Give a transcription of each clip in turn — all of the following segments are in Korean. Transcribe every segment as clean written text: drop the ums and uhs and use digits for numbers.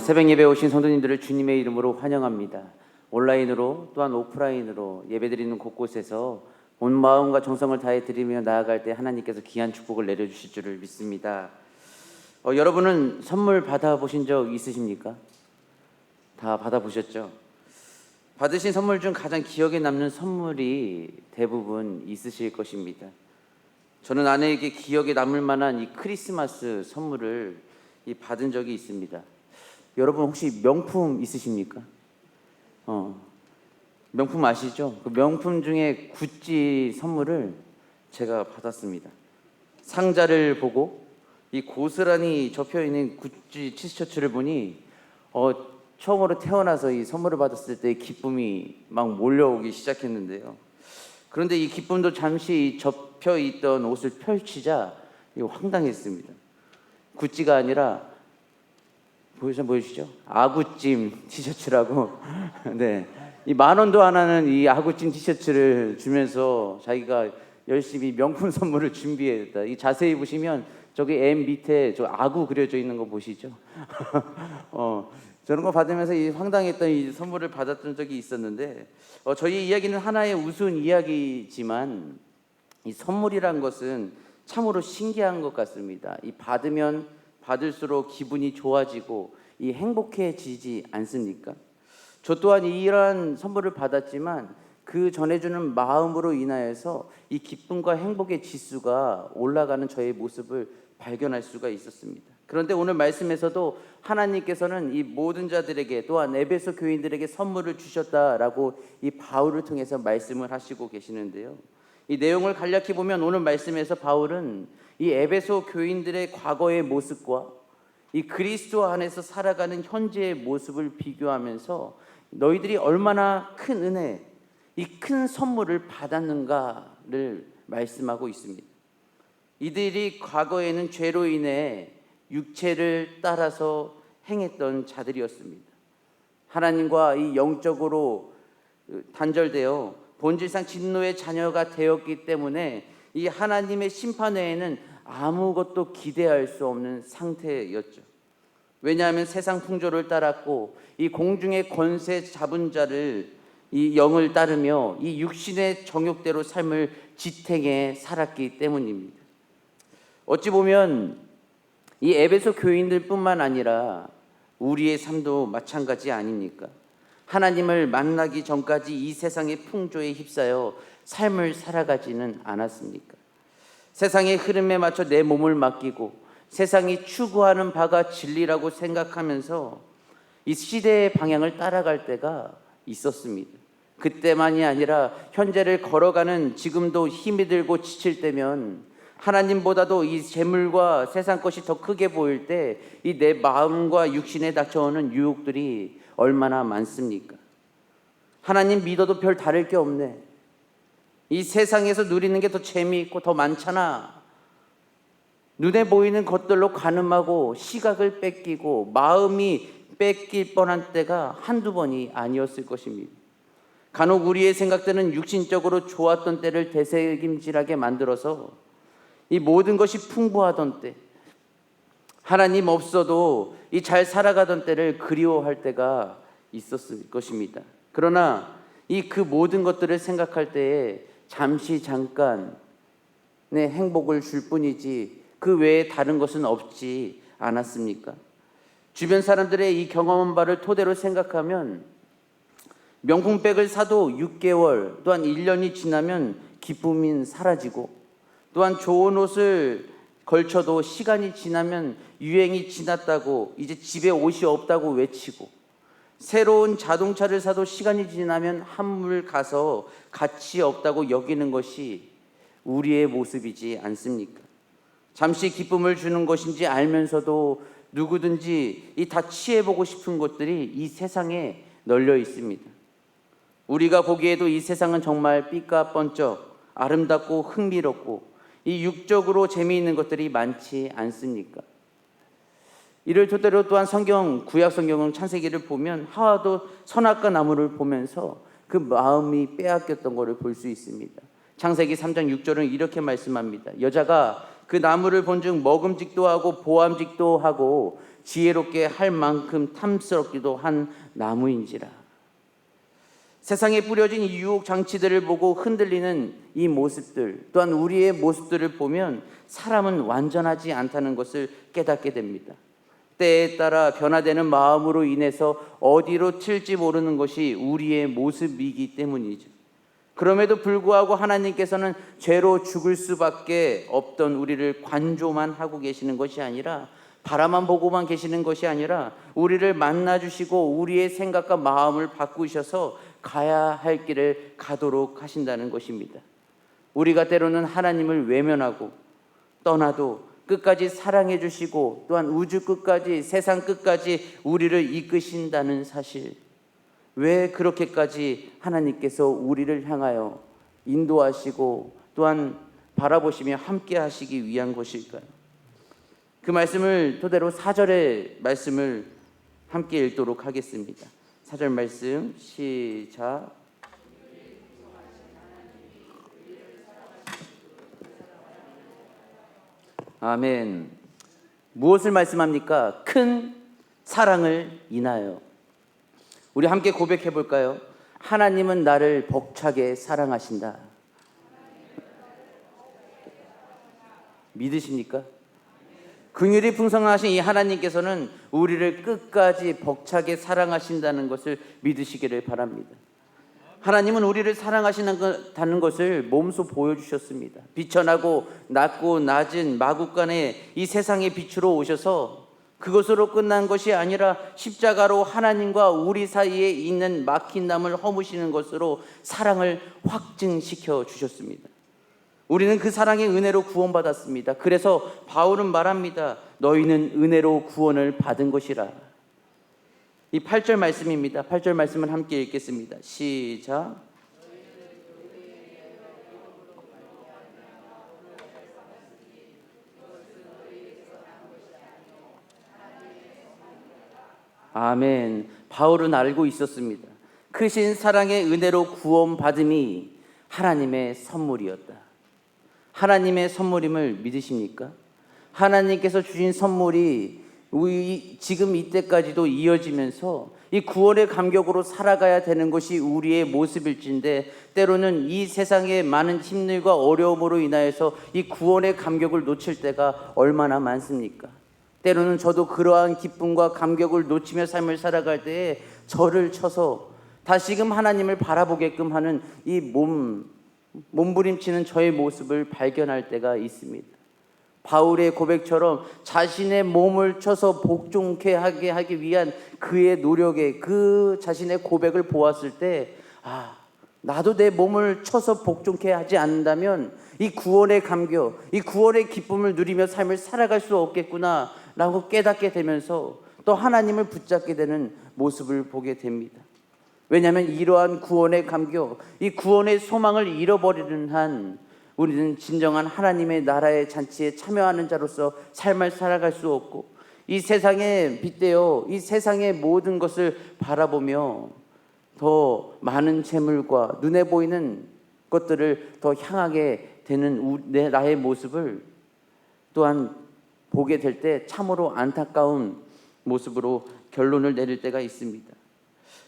새벽 예배 오신 성도님들을 주님의 이름으로 환영합니다. 온라인으로 또한 오프라인으로 예배드리는 곳곳에서 온 마음과 정성을 다해 드리며 나아갈 때 하나님께서 귀한 축복을 내려주실 줄을 믿습니다. 여러분은 선물 받아보신 적 있으십니까? 다 받아보셨죠? 받으신 선물 중 가장 기억에 남는 선물이 대부분 있으실 것입니다. 저는 아내에게 기억에 남을 만한 이 크리스마스 선물을 받은 적이 있습니다. 여러분 혹시 명품 있으십니까? 명품 아시죠? 그 명품 중에 구찌 선물을 제가 받았습니다. 상자를 보고 이 고스란히 접혀있는 구찌 티셔츠를 보니 처음으로 태어나서 이 선물을 받았을 때 기쁨이 막 몰려오기 시작했는데요. 그런데 이 기쁨도 잠시 접혀있던 옷을 펼치자 황당했습니다. 구찌가 아니라 보이시죠? 아구찜 티셔츠라고. 네, 이 10,000원도 안 하는 이 아구찜 티셔츠를 주면서 자기가 열심히 명품 선물을 준비했다. 이 자세히 보시면 저기 M 밑에 저 아구 그려져 있는 거 보시죠? 저런 거 받으면서 이 황당했던 이 선물을 받았던 적이 있었는데, 저희 이야기는 하나의 우스운 이야기지만 이 선물이란 것은 참으로 신기한 것 같습니다. 이 받으면 받을수록 기분이 좋아지고 이 행복해지지 않습니까? 저 또한 이러한 선물을 받았지만 그 전해주는 마음으로 인하여서 이 기쁨과 행복의 지수가 올라가는 저의 모습을 발견할 수가 있었습니다. 그런데 오늘 말씀에서도 하나님께서는 이 모든 자들에게 또한 에베소 교인들에게 선물을 주셨다라고 이 바울을 통해서 말씀을 하시고 계시는데요. 이 내용을 간략히 보면 오늘 말씀에서 바울은 이 에베소 교인들의 과거의 모습과 이 그리스도 안에서 살아가는 현재의 모습을 비교하면서 너희들이 얼마나 큰 은혜, 이 큰 선물을 받았는가를 말씀하고 있습니다. 이들이 과거에는 죄로 인해 육체를 따라서 행했던 자들이었습니다. 하나님과 이 영적으로 단절되어 본질상 진노의 자녀가 되었기 때문에 이 하나님의 심판 외에는 아무것도 기대할 수 없는 상태였죠. 왜냐하면 세상 풍조를 따랐고 이 공중의 권세 잡은 자를 이 영을 따르며 이 육신의 정욕대로 삶을 지탱해 살았기 때문입니다. 어찌 보면 이 에베소 교인들뿐만 아니라 우리의 삶도 마찬가지 아닙니까? 하나님을 만나기 전까지 이 세상의 풍조에 휩싸여 삶을 살아가지는 않았습니까? 세상의 흐름에 맞춰 내 몸을 맡기고 세상이 추구하는 바가 진리라고 생각하면서 이 시대의 방향을 따라갈 때가 있었습니다. 그때만이 아니라 현재를 걸어가는 지금도 힘이 들고 지칠 때면 하나님보다도 이 재물과 세상 것이 더 크게 보일 때 이 내 마음과 육신에 닥쳐오는 유혹들이 얼마나 많습니까? 하나님 믿어도 별 다를 게 없네. 이 세상에서 누리는 게 더 재미있고 더 많잖아. 눈에 보이는 것들로 가늠하고 시각을 뺏기고 마음이 뺏길 뻔한 때가 한두 번이 아니었을 것입니다. 간혹 우리의 생각들은 육신적으로 좋았던 때를 되새김질하게 만들어서 이 모든 것이 풍부하던 때, 하나님 없어도 이 잘 살아가던 때를 그리워할 때가 있었을 것입니다. 그러나 이 그 모든 것들을 생각할 때에 잠시 잠깐의 행복을 줄 뿐이지 그 외에 다른 것은 없지 않았습니까? 주변 사람들의 이 경험한 바를 토대로 생각하면 명품백을 사도 6개월 또한 1년이 지나면 기쁨이 사라지고, 또한 좋은 옷을 걸쳐도 시간이 지나면 유행이 지났다고 이제 집에 옷이 없다고 외치고, 새로운 자동차를 사도 시간이 지나면 한물 가서 가치 없다고 여기는 것이 우리의 모습이지 않습니까? 잠시 기쁨을 주는 것인지 알면서도 누구든지 이 다 취해보고 싶은 것들이 이 세상에 널려 있습니다. 우리가 보기에도 이 세상은 정말 삐까뻔쩍 아름답고 흥미롭고 이 육적으로 재미있는 것들이 많지 않습니까? 이를 토대로 또한 구약 성경은 창세기를 보면 하와도 선악과 나무를 보면서 그 마음이 빼앗겼던 것을 볼 수 있습니다. 창세기 3장 6절은 이렇게 말씀합니다. 여자가 그 나무를 본즉 먹음직도 하고 보암직도 하고 지혜롭게 할 만큼 탐스럽기도 한 나무인지라. 세상에 뿌려진 이 유혹 장치들을 보고 흔들리는 이 모습들, 또한 우리의 모습들을 보면 사람은 완전하지 않다는 것을 깨닫게 됩니다. 때에 따라 변화되는 마음으로 인해서 어디로 튈지 모르는 것이 우리의 모습이기 때문이죠. 그럼에도 불구하고 하나님께서는 죄로 죽을 수밖에 없던 우리를 관조만 하고 계시는 것이 아니라, 바라만 보고만 계시는 것이 아니라 우리를 만나주시고 우리의 생각과 마음을 바꾸셔서 가야 할 길을 가도록 하신다는 것입니다. 우리가 때로는 하나님을 외면하고 떠나도 끝까지 사랑해 주시고, 또한 우주 끝까지, 세상 끝까지 우리를 이끄신다는 사실, 왜 그렇게까지 하나님께서 우리를 향하여 인도하시고 또한 바라보시며 함께 하시기 위한 것일까요? 그 말씀을 토대로 4절의 말씀을 함께 읽도록 하겠습니다. 4절 말씀 시작. 아멘. 무엇을 말씀합니까? 큰 사랑을 인하여. 우리 함께 고백해 볼까요? 하나님은 나를 벅차게 사랑하신다. 믿으십니까? 긍휼이 풍성하신 이 하나님께서는 우리를 끝까지 벅차게 사랑하신다는 것을 믿으시기를 바랍니다. 하나님은 우리를 사랑하신다는 것을 몸소 보여주셨습니다. 비천하고 낮고 낮은 마국간의 이 세상의 빛으로 오셔서 그것으로 끝난 것이 아니라 십자가로 하나님과 우리 사이에 있는 막힌 담을 허무시는 것으로 사랑을 확증시켜 주셨습니다. 우리는 그 사랑의 은혜로 구원받았습니다. 그래서 바울은 말합니다. 너희는 은혜로 구원을 받은 것이라. 이 8절 말씀입니다. 8절 말씀을 함께 읽겠습니다. 시작. 아멘. 바울은 알고 있었습니다. 크신 사랑의 은혜로 구원받음이 하나님의 선물이었다. 하나님의 선물임을 믿으십니까? 하나님께서 주신 선물이 지금 이때까지도 이어지면서 이 구원의 감격으로 살아가야 되는 것이 우리의 모습일진데, 때로는 이 세상의 많은 힘들과 어려움으로 인하여서 이 구원의 감격을 놓칠 때가 얼마나 많습니까? 때로는 저도 그러한 기쁨과 감격을 놓치며 삶을 살아갈 때에 저를 쳐서 다시금 하나님을 바라보게끔 하는 이 몸부림치는 저의 모습을 발견할 때가 있습니다. 바울의 고백처럼 자신의 몸을 쳐서 복종케 하기 위한 그의 노력에, 그 자신의 고백을 보았을 때, 나도 내 몸을 쳐서 복종케 하지 않는다면 이 구원의 감격, 이 구원의 기쁨을 누리며 삶을 살아갈 수 없겠구나 라고 깨닫게 되면서 또 하나님을 붙잡게 되는 모습을 보게 됩니다. 왜냐하면 이러한 구원의 감격, 이 구원의 소망을 잃어버리는 한 우리는 진정한 하나님의 나라의 잔치에 참여하는 자로서 삶을 살아갈 수 없고, 이 세상에 빗대어 이 세상의 모든 것을 바라보며 더 많은 재물과 눈에 보이는 것들을 더 향하게 되는 나의 모습을 또한 보게 될 때 참으로 안타까운 모습으로 결론을 내릴 때가 있습니다.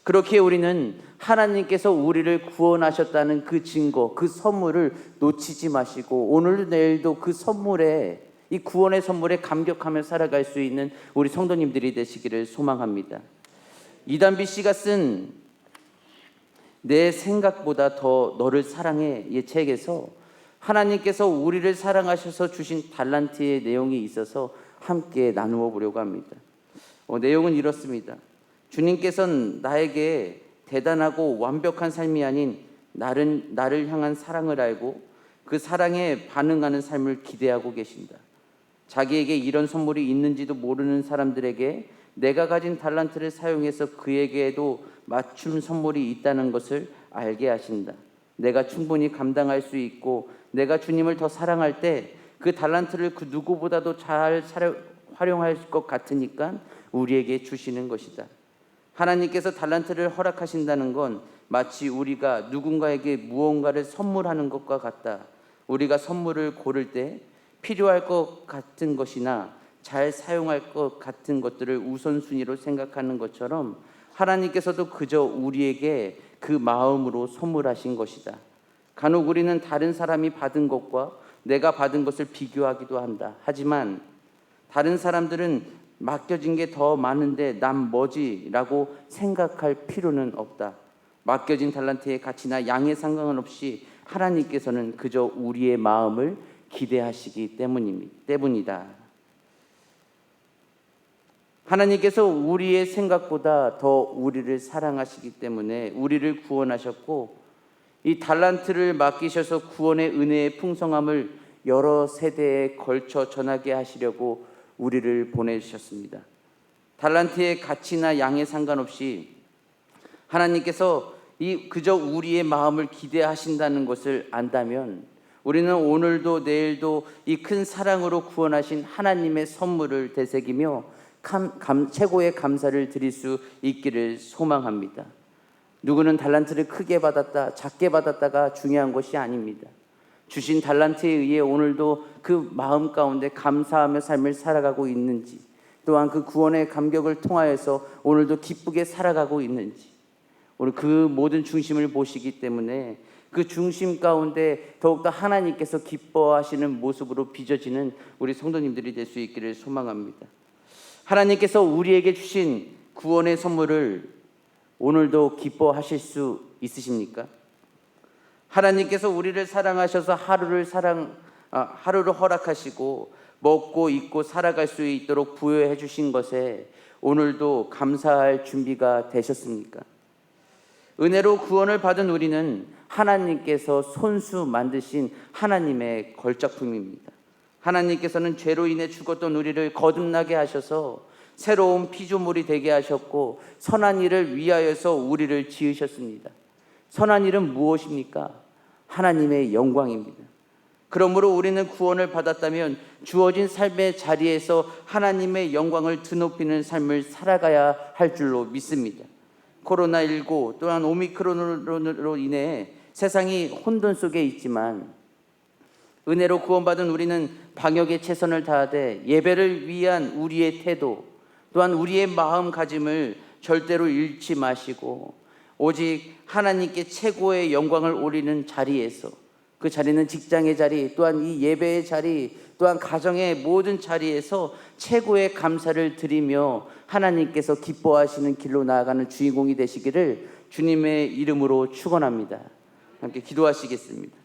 그렇게 우리는 하나님께서 우리를 구원하셨다는 그 증거, 그 선물을 놓치지 마시고 오늘도 내일도 그 선물에, 이 구원의 선물에 감격하며 살아갈 수 있는 우리 성도님들이 되시기를 소망합니다. 이단비 씨가 쓴 내 생각보다 더 너를 사랑해 이 책에서 하나님께서 우리를 사랑하셔서 주신 달란트의 내용이 있어서 함께 나누어 보려고 합니다. 내용은 이렇습니다. 주님께서는 나에게 대단하고 완벽한 삶이 아닌 나를 향한 사랑을 알고 그 사랑에 반응하는 삶을 기대하고 계신다. 자기에게 이런 선물이 있는지도 모르는 사람들에게 내가 가진 달란트를 사용해서 그에게도 맞춤 선물이 있다는 것을 알게 하신다. 내가 충분히 감당할 수 있고 내가 주님을 더 사랑할 때 그 달란트를 그 누구보다도 잘 활용할 것 같으니까 우리에게 주시는 것이다. 하나님께서 달란트를 허락하신다는 건 마치 우리가 누군가에게 무언가를 선물하는 것과 같다. 우리가 선물을 고를 때 필요할 것 같은 것이나 잘 사용할 것 같은 것들을 우선순위로 생각하는 것처럼 하나님께서도 그저 우리에게 그 마음으로 선물하신 것이다. 간혹 우리는 다른 사람이 받은 것과 내가 받은 것을 비교하기도 한다. 하지만 다른 사람들은 맡겨진 게 더 많은데 난 뭐지? 라고 생각할 필요는 없다. 맡겨진 달란트의 가치나 양의 상관없이 하나님께서는 그저 우리의 마음을 기대하시기 때문이다. 하나님께서 우리의 생각보다 더 우리를 사랑하시기 때문에 우리를 구원하셨고, 이 달란트를 맡기셔서 구원의 은혜의 풍성함을 여러 세대에 걸쳐 전하게 하시려고 우리를 보내주셨습니다. 달란트의 가치나 양에 상관없이 하나님께서 그저 우리의 마음을 기대하신다는 것을 안다면 우리는 오늘도 내일도 이 큰 사랑으로 구원하신 하나님의 선물을 되새기며 최고의 감사를 드릴 수 있기를 소망합니다. 누구는 달란트를 크게 받았다, 작게 받았다가 중요한 것이 아닙니다. 주신 달란트에 의해 오늘도 그 마음 가운데 감사하며 삶을 살아가고 있는지, 또한 그 구원의 감격을 통하여서 오늘도 기쁘게 살아가고 있는지, 오늘 그 모든 중심을 보시기 때문에 그 중심 가운데 더욱더 하나님께서 기뻐하시는 모습으로 빚어지는 우리 성도님들이 될 수 있기를 소망합니다. 하나님께서 우리에게 주신 구원의 선물을 오늘도 기뻐하실 수 있으십니까? 하나님께서 우리를 사랑하셔서 하루를 허락하시고 먹고 입고 살아갈 수 있도록 부여해 주신 것에 오늘도 감사할 준비가 되셨습니까? 은혜로 구원을 받은 우리는 하나님께서 손수 만드신 하나님의 걸작품입니다. 하나님께서는 죄로 인해 죽었던 우리를 거듭나게 하셔서 새로운 피조물이 되게 하셨고 선한 일을 위하여서 우리를 지으셨습니다. 선한 일은 무엇입니까? 하나님의 영광입니다. 그러므로 우리는 구원을 받았다면 주어진 삶의 자리에서 하나님의 영광을 드높이는 삶을 살아가야 할 줄로 믿습니다. 코로나19 또한 오미크론으로 인해 세상이 혼돈 속에 있지만 은혜로 구원받은 우리는 방역에 최선을 다하되 예배를 위한 우리의 태도 또한 우리의 마음가짐을 절대로 잃지 마시고 오직 하나님께 최고의 영광을 올리는 자리에서, 그 자리는 직장의 자리 또한 이 예배의 자리 또한 가정의 모든 자리에서 최고의 감사를 드리며 하나님께서 기뻐하시는 길로 나아가는 주인공이 되시기를 주님의 이름으로 축원합니다. 함께 기도하시겠습니다.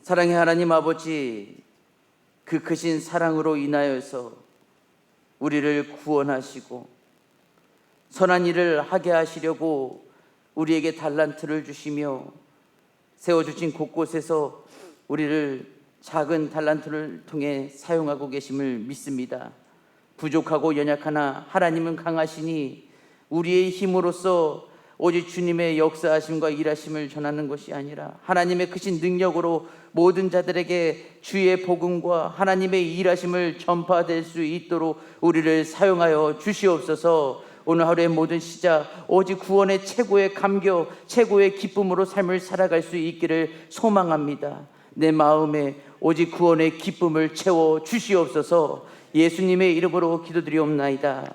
사랑의 하나님 아버지, 그 크신 사랑으로 인하여서 우리를 구원하시고 선한 일을 하게 하시려고 우리에게 달란트를 주시며 세워주신 곳곳에서 우리를 작은 달란트를 통해 사용하고 계심을 믿습니다. 부족하고 연약하나 하나님은 강하시니 우리의 힘으로써 오직 주님의 역사하심과 일하심을 전하는 것이 아니라 하나님의 크신 능력으로 모든 자들에게 주의 복음과 하나님의 일하심을 전파될 수 있도록 우리를 사용하여 주시옵소서. 오늘 하루의 모든 시작 오직 구원의 최고의 감격, 최고의 기쁨으로 삶을 살아갈 수 있기를 소망합니다. 내 마음에 오직 구원의 기쁨을 채워 주시옵소서. 예수님의 이름으로 기도드리옵나이다.